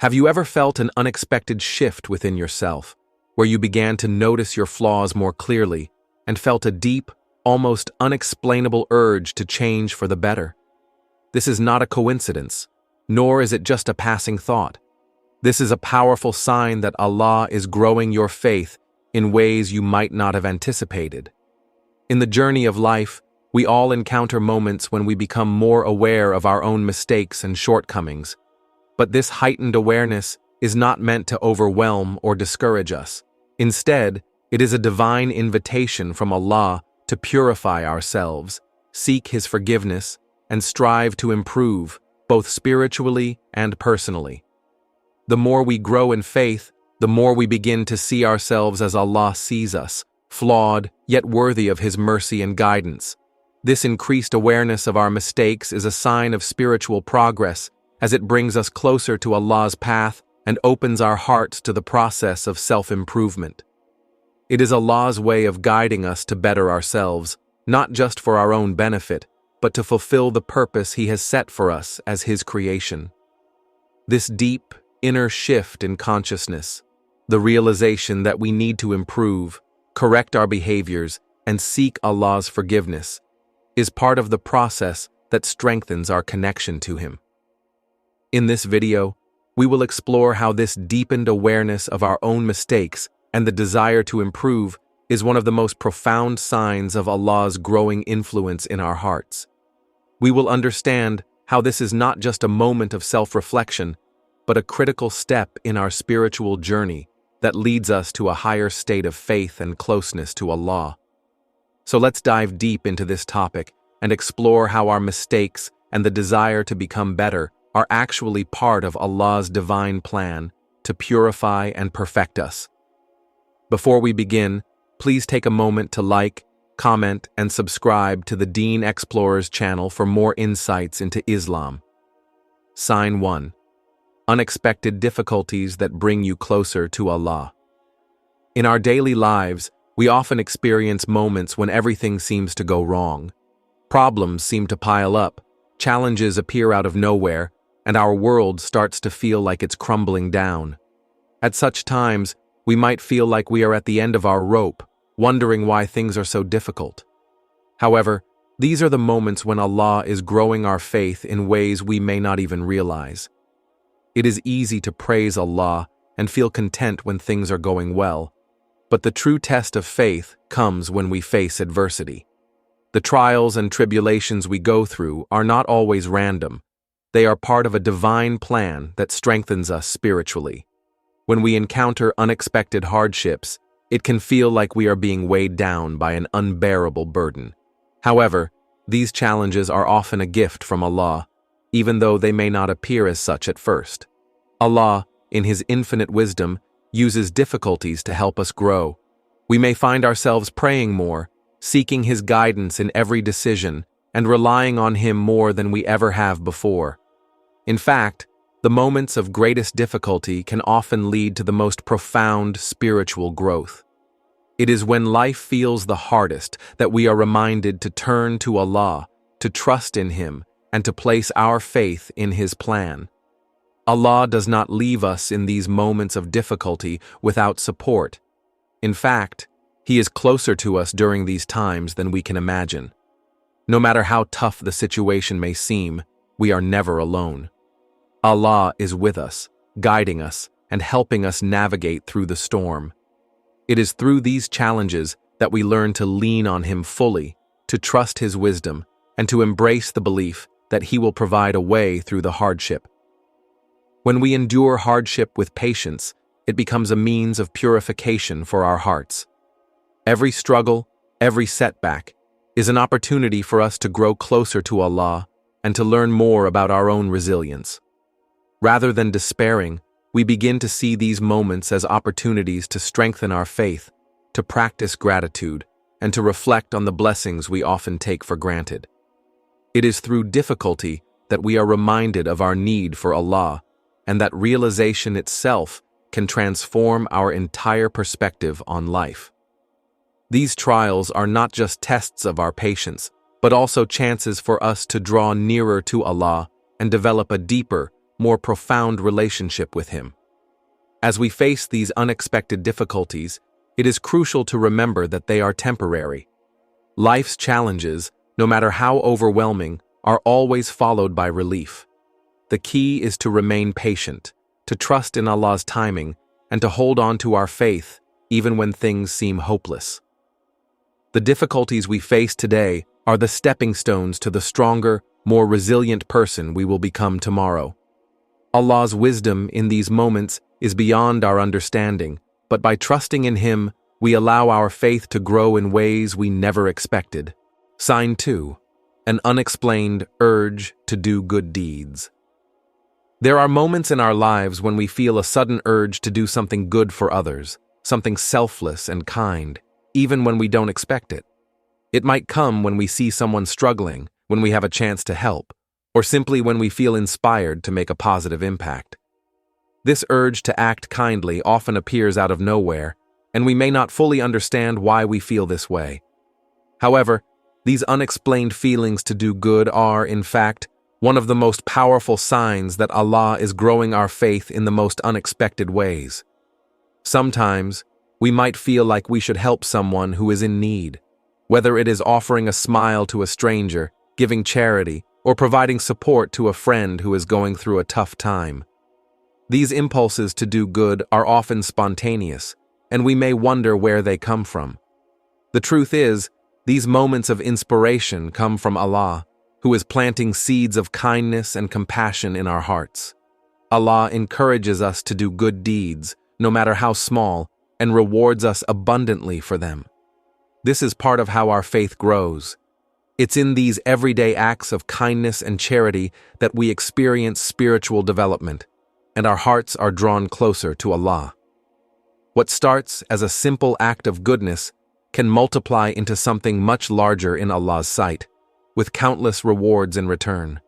Have you ever felt an unexpected shift within yourself, where you began to notice your flaws more clearly and felt a deep, almost unexplainable urge to change for the better? This is not a coincidence, nor is it just a passing thought. This is a powerful sign that Allah is growing your faith in ways you might not have anticipated. In the journey of life, we all encounter moments when we become more aware of our own mistakes and shortcomings. But this heightened awareness is not meant to overwhelm or discourage us. Instead, it is a divine invitation from Allah to purify ourselves, seek His forgiveness, and strive to improve, both spiritually and personally. The more we grow in faith, the more we begin to see ourselves as Allah sees us, flawed, yet worthy of His mercy and guidance. This increased awareness of our mistakes is a sign of spiritual progress, as it brings us closer to Allah's path and opens our hearts to the process of self-improvement. It is Allah's way of guiding us to better ourselves, not just for our own benefit, but to fulfill the purpose He has set for us as His creation. This deep, inner shift in consciousness, the realization that we need to improve, correct our behaviors, and seek Allah's forgiveness, is part of the process that strengthens our connection to Him. In this video, we will explore how this deepened awareness of our own mistakes and the desire to improve is one of the most profound signs of Allah's growing influence in our hearts. We will understand how this is not just a moment of self-reflection, but a critical step in our spiritual journey that leads us to a higher state of faith and closeness to Allah. So let's dive deep into this topic and explore how our mistakes and the desire to become better are actually part of Allah's divine plan to purify and perfect us. Before we begin, please take a moment to like, comment, and subscribe to the Deen Xplorers channel for more insights into Islam. Sign 1. Unexpected difficulties that bring you closer to Allah. In our daily lives, we often experience moments when everything seems to go wrong. Problems seem to pile up, challenges appear out of nowhere, and our world starts to feel like it's crumbling down. At such times, we might feel like we are at the end of our rope, wondering why things are so difficult. However, these are the moments when Allah is growing our faith in ways we may not even realize. It is easy to praise Allah and feel content when things are going well, but the true test of faith comes when we face adversity. The trials and tribulations we go through are not always random. They are part of a divine plan that strengthens us spiritually. When we encounter unexpected hardships, it can feel like we are being weighed down by an unbearable burden. However, these challenges are often a gift from Allah, even though they may not appear as such at first. Allah, in His infinite wisdom, uses difficulties to help us grow. We may find ourselves praying more, seeking His guidance in every decision, and relying on Him more than we ever have before. In fact, the moments of greatest difficulty can often lead to the most profound spiritual growth. It is when life feels the hardest that we are reminded to turn to Allah, to trust in Him, and to place our faith in His plan. Allah does not leave us in these moments of difficulty without support. In fact, He is closer to us during these times than we can imagine. No matter how tough the situation may seem, we are never alone. Allah is with us, guiding us, and helping us navigate through the storm. It is through these challenges that we learn to lean on Him fully, to trust His wisdom, and to embrace the belief that He will provide a way through the hardship. When we endure hardship with patience, it becomes a means of purification for our hearts. Every struggle, every setback, is an opportunity for us to grow closer to Allah and to learn more about our own resilience. Rather than despairing, we begin to see these moments as opportunities to strengthen our faith, to practice gratitude, and to reflect on the blessings we often take for granted. It is through difficulty that we are reminded of our need for Allah, and that realization itself can transform our entire perspective on life. These trials are not just tests of our patience, but also chances for us to draw nearer to Allah and develop a deeper, more profound relationship with Him. As we face these unexpected difficulties, it is crucial to remember that they are temporary. Life's challenges, no matter how overwhelming, are always followed by relief. The key is to remain patient, to trust in Allah's timing, and to hold on to our faith even when things seem hopeless. The difficulties we face today are the stepping stones to the stronger, more resilient person we will become tomorrow. Allah's wisdom in these moments is beyond our understanding, but by trusting in Him, we allow our faith to grow in ways we never expected. Sign 2. An unexplained urge to do good deeds. There are moments in our lives when we feel a sudden urge to do something good for others, something selfless and kind, even when we don't expect it. It might come when we see someone struggling, when we have a chance to help, or simply when we feel inspired to make a positive impact. This urge to act kindly often appears out of nowhere, and we may not fully understand why we feel this way. However, these unexplained feelings to do good are, in fact, one of the most powerful signs that Allah is growing our faith in the most unexpected ways. Sometimes, we might feel like we should help someone who is in need, whether it is offering a smile to a stranger, giving charity, or providing support to a friend who is going through a tough time. These impulses to do good are often spontaneous, and we may wonder where they come from. The truth is, these moments of inspiration come from Allah, who is planting seeds of kindness and compassion in our hearts. Allah encourages us to do good deeds, no matter how small, and rewards us abundantly for them. This is part of how our faith grows. It's in these everyday acts of kindness and charity that we experience spiritual development, and our hearts are drawn closer to Allah. What starts as a simple act of goodness can multiply into something much larger in Allah's sight, with countless rewards in return.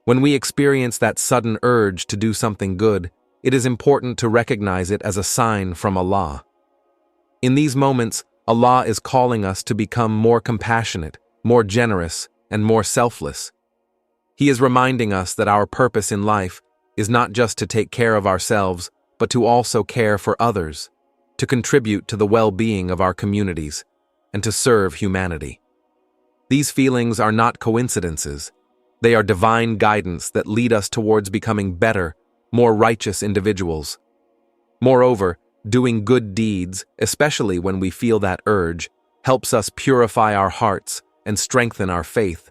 When we experience that sudden urge to do something good, it is important to recognize it as a sign from Allah. In these moments, Allah is calling us to become more compassionate, more generous, and more selfless. He is reminding us that our purpose in life is not just to take care of ourselves, but to also care for others, to contribute to the well-being of our communities, and to serve humanity. These feelings are not coincidences. They are divine guidance that lead us towards becoming better, more righteous individuals. Moreover, doing good deeds, especially when we feel that urge, helps us purify our hearts and strengthen our faith.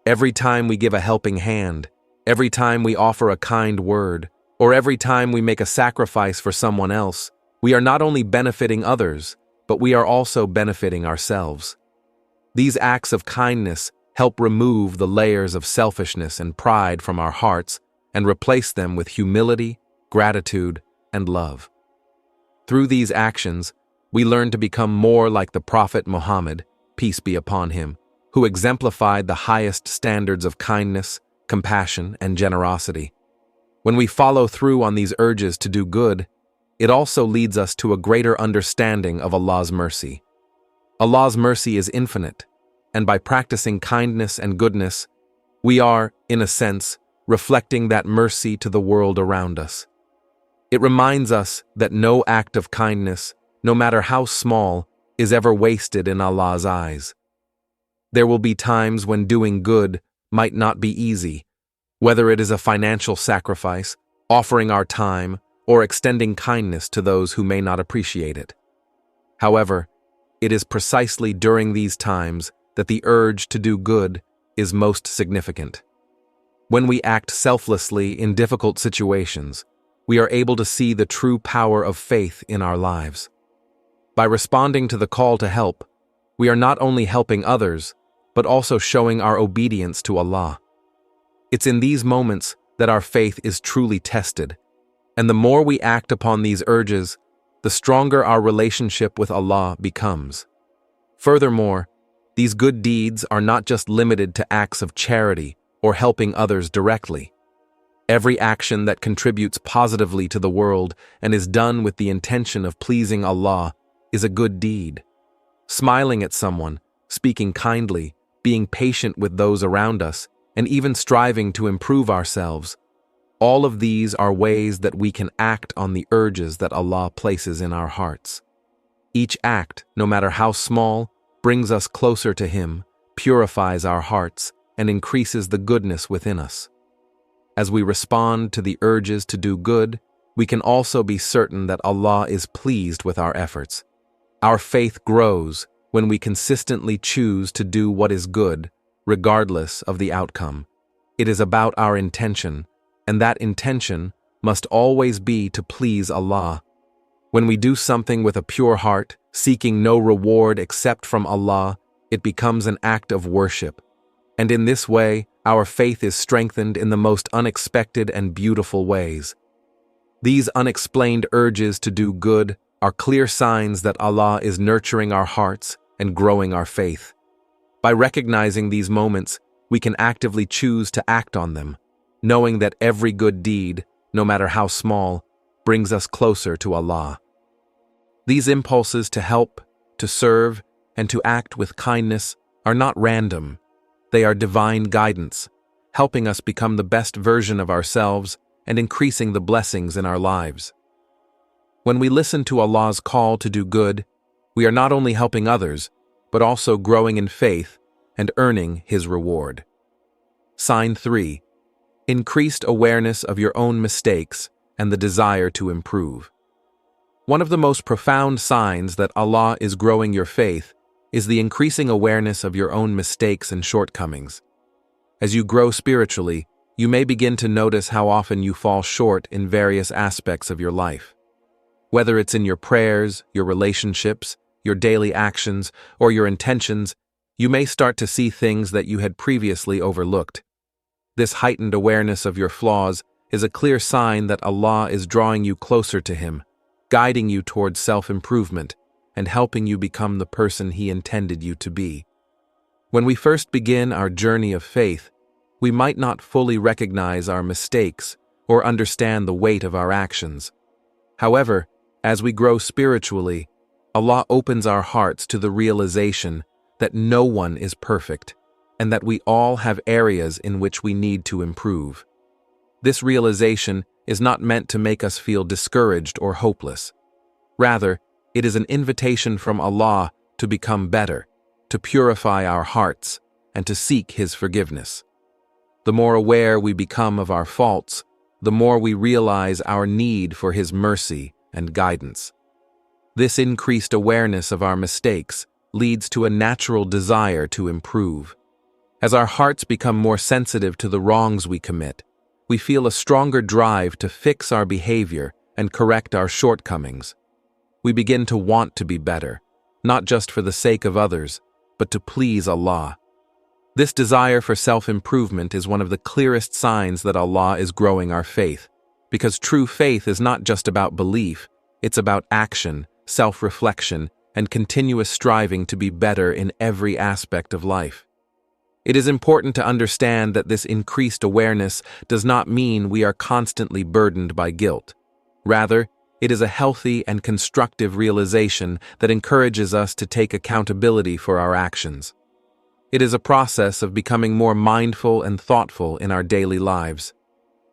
Every time we give a helping hand, every time we offer a kind word, or every time we make a sacrifice for someone else, we are not only benefiting others, but we are also benefiting ourselves. These acts of kindness help remove the layers of selfishness and pride from our hearts and replace them with humility, gratitude, and love. Through these actions, we learn to become more like the Prophet Muhammad, peace be upon him, who exemplified the highest standards of kindness, compassion, and generosity. When we follow through on these urges to do good, it also leads us to a greater understanding of Allah's mercy. Allah's mercy is infinite, and by practicing kindness and goodness, we are, in a sense, reflecting that mercy to the world around us. It reminds us that no act of kindness, no matter how small, is ever wasted in Allah's eyes. There will be times when doing good might not be easy, whether it is a financial sacrifice, offering our time, or extending kindness to those who may not appreciate it. However, it is precisely during these times that the urge to do good is most significant. When we act selflessly in difficult situations, we are able to see the true power of faith in our lives. By responding to the call to help, we are not only helping others, but also showing our obedience to Allah. It's in these moments that our faith is truly tested, and the more we act upon these urges, the stronger our relationship with Allah becomes. Furthermore, these good deeds are not just limited to acts of charity or helping others directly. Every action that contributes positively to the world and is done with the intention of pleasing Allah is a good deed. Smiling at someone, speaking kindly, being patient with those around us, and even striving to improve ourselves. All of these are ways that we can act on the urges that Allah places in our hearts. Each act, no matter how small, brings us closer to Him, purifies our hearts, and increases the goodness within us. As we respond to the urges to do good, we can also be certain that Allah is pleased with our efforts. Our faith grows when we consistently choose to do what is good, regardless of the outcome. It is about our intention, and that intention must always be to please Allah. When we do something with a pure heart, seeking no reward except from Allah, it becomes an act of worship. And in this way, our faith is strengthened in the most unexpected and beautiful ways. These unexplained urges to do good are clear signs that Allah is nurturing our hearts and growing our faith. By recognizing these moments, we can actively choose to act on them, knowing that every good deed, no matter how small, brings us closer to Allah. These impulses to help, to serve, and to act with kindness are not random. They are divine guidance, helping us become the best version of ourselves and increasing the blessings in our lives. When we listen to Allah's call to do good, we are not only helping others, but also growing in faith and earning His reward. Sign 3. Increased awareness of your own mistakes and the desire to improve. One of the most profound signs that Allah is growing your faith is the increasing awareness of your own mistakes and shortcomings. As you grow spiritually, you may begin to notice how often you fall short in various aspects of your life. Whether it's in your prayers, your relationships, your daily actions, or your intentions, you may start to see things that you had previously overlooked. This heightened awareness of your flaws is a clear sign that Allah is drawing you closer to Him, guiding you towards self-improvement, and helping you become the person He intended you to be. When we first begin our journey of faith, we might not fully recognize our mistakes or understand the weight of our actions. However, as we grow spiritually, Allah opens our hearts to the realization that no one is perfect and that we all have areas in which we need to improve. This realization is not meant to make us feel discouraged or hopeless. Rather, it is an invitation from Allah to become better, to purify our hearts, and to seek His forgiveness. The more aware we become of our faults, the more we realize our need for His mercy and guidance. This increased awareness of our mistakes leads to a natural desire to improve. As our hearts become more sensitive to the wrongs we commit, we feel a stronger drive to fix our behavior and correct our shortcomings. We begin to want to be better, not just for the sake of others, but to please Allah. This desire for self-improvement is one of the clearest signs that Allah is growing our faith, because true faith is not just about belief, it's about action, self-reflection, and continuous striving to be better in every aspect of life. It is important to understand that this increased awareness does not mean we are constantly burdened by guilt. Rather, it is a healthy and constructive realization that encourages us to take accountability for our actions. It is a process of becoming more mindful and thoughtful in our daily lives.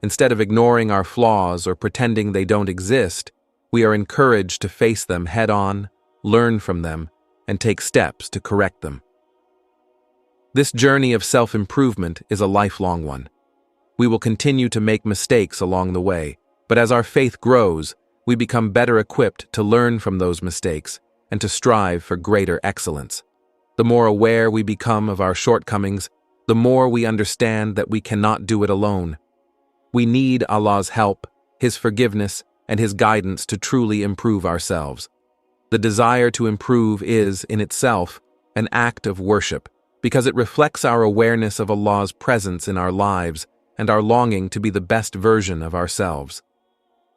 Instead of ignoring our flaws or pretending they don't exist, we are encouraged to face them head-on, learn from them, and take steps to correct them. This journey of self-improvement is a lifelong one. We will continue to make mistakes along the way, but as our faith grows, we become better equipped to learn from those mistakes and to strive for greater excellence. The more aware we become of our shortcomings, the more we understand that we cannot do it alone. We need Allah's help, His forgiveness, and His guidance to truly improve ourselves. The desire to improve is, in itself, an act of worship, because it reflects our awareness of Allah's presence in our lives and our longing to be the best version of ourselves.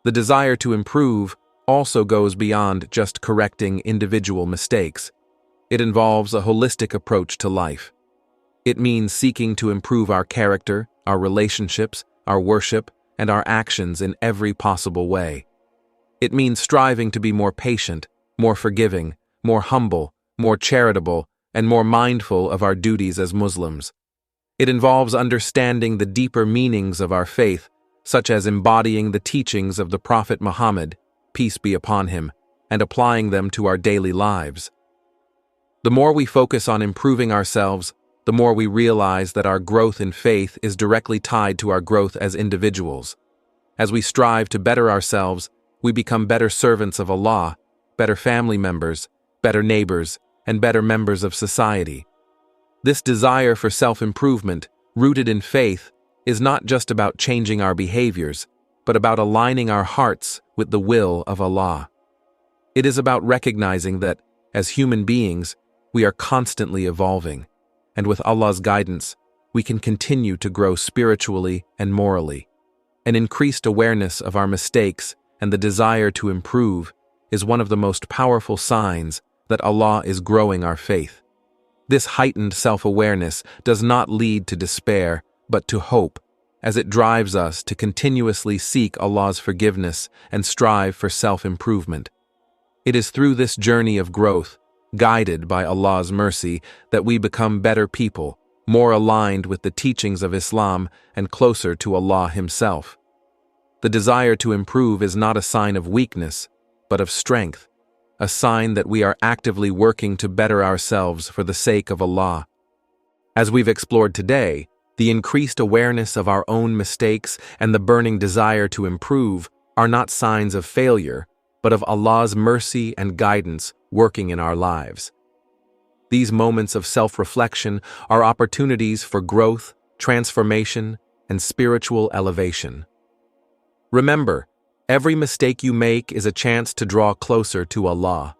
The desire to improve also goes beyond just correcting individual mistakes. It involves a holistic approach to life. It means seeking to improve our character, our relationships, our worship, and our actions in every possible way. It means striving to be more patient, more forgiving, more humble, more charitable, and more mindful of our duties as Muslims. It involves understanding the deeper meanings of our faith such as embodying the teachings of the Prophet Muhammad, peace be upon him, and applying them to our daily lives. The more we focus on improving ourselves, the more we realize that our growth in faith is directly tied to our growth as individuals. As we strive to better ourselves, we become better servants of Allah, better family members, better neighbors, and better members of society. This desire for self-improvement, rooted in faith, is not just about changing our behaviors, but about aligning our hearts with the will of Allah. It is about recognizing that, as human beings, we are constantly evolving, and with Allah's guidance, we can continue to grow spiritually and morally. An increased awareness of our mistakes and the desire to improve is one of the most powerful signs that Allah is growing our faith. This heightened self-awareness does not lead to despair, but to hope, as it drives us to continuously seek Allah's forgiveness and strive for self-improvement. It is through this journey of growth, guided by Allah's mercy, that we become better people, more aligned with the teachings of Islam and closer to Allah Himself. The desire to improve is not a sign of weakness, but of strength, a sign that we are actively working to better ourselves for the sake of Allah. As we've explored today, the increased awareness of our own mistakes and the burning desire to improve are not signs of failure, but of Allah's mercy and guidance working in our lives. These moments of self-reflection are opportunities for growth, transformation, and spiritual elevation. Remember, every mistake you make is a chance to draw closer to Allah,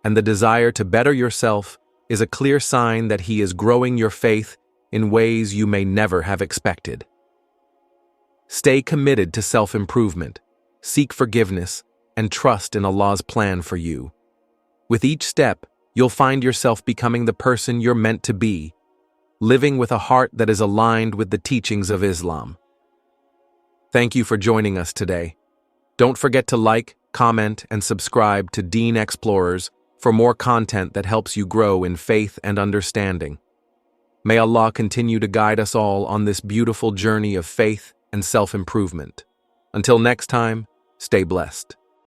and the desire to better yourself is a clear sign that He is growing your faith in ways you may never have expected. Stay committed to self-improvement, seek forgiveness, and trust in Allah's plan for you. With each step, you'll find yourself becoming the person you're meant to be, living with a heart that is aligned with the teachings of Islam. Thank you for joining us today. Don't forget to like, comment, and subscribe to Deen Xplorers for more content that helps you grow in faith and understanding. May Allah continue to guide us all on this beautiful journey of faith and self-improvement. Until next time, stay blessed.